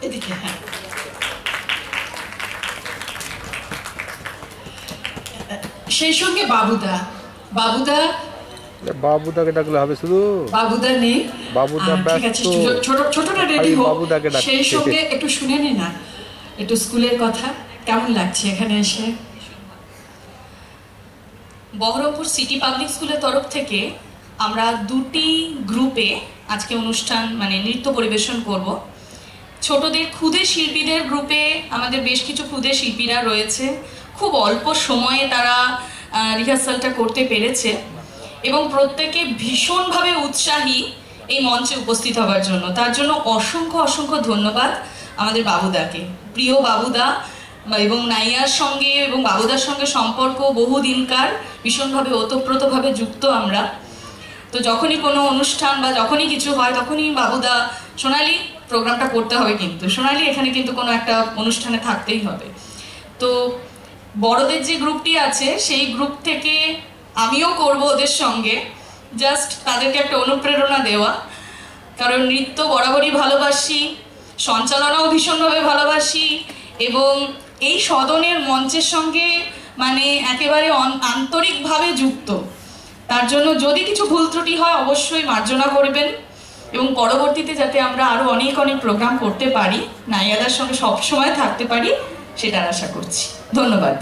এদিকে হ্যাঁ সেই সঙ্গে বাবুদা বাবুদাকে ডাকলে হবে শুধু? বাবুদা নেই, বাবুদা ঠিক আছে, ছোটটা রেডি হোক, সেই সঙ্গে একটু শুনে নি না একটু স্কুলের কথা, কেমন লাগছে এখানে এসে? বহরমপুর সিটি পাবলিক স্কুলের তরফ থেকে আমরা দুটি গ্রুপে আজকে অনুষ্ঠান মানে নৃত্য পরিবেশন করব। ছোটদের ক্ষুদে শিল্পীদের গ্রুপে আমাদের বেশ কিছু ক্ষুদে শিল্পীরা রয়েছে, খুব অল্প সময়ে তারা রিহার্সালটা করতে পেরেছে এবং প্রত্যেকে ভীষণভাবে উৎসাহী এই মঞ্চে উপস্থিত হওয়ার জন্য। তার জন্য অসংখ্য অসংখ্য ধন্যবাদ আমাদের বাবুদাকে। প্রিয় বাবুদা এবং নাইয়ার সঙ্গে এবং বাবুদার সঙ্গে সম্পর্ক বহুদিনকার, ভীষণভাবে ওতপ্রোতভাবে যুক্ত আমরা। তো যখনই কোনো অনুষ্ঠান বা যখনই কিছু হয় তখনই বাবুদা, সোনালি প্রোগ্রামটা করতে হবে, কিন্তু সোনালি এখানে কিন্তু কোনো একটা অনুষ্ঠানে থাকতেই হবে। তো বড়দের যে গ্রুপটি আছে সেই গ্রুপ থেকে আমিও করব ওদের সঙ্গে, জাস্ট তাদেরকে একটা অনুপ্রেরণা দেওয়া, কারণ নৃত্য বরাবরই ভালোবাসি, সঞ্চালনাও ভীষণভাবে ভালোবাসি এবং এই সদনের মঞ্চের সঙ্গে মানে একেবারে আন্তরিকভাবে যুক্ত। তার জন্য যদি কিছু ভুল ত্রুটি হয় অবশ্যই মার্জনা করবেন এবং পরবর্তীতে যাতে আমরা আরও অনেক অনেক প্রোগ্রাম করতে পারি, নাইয়াদার সঙ্গে সবসময় থাকতে পারি, সেটার আশা করছি। ধন্যবাদ।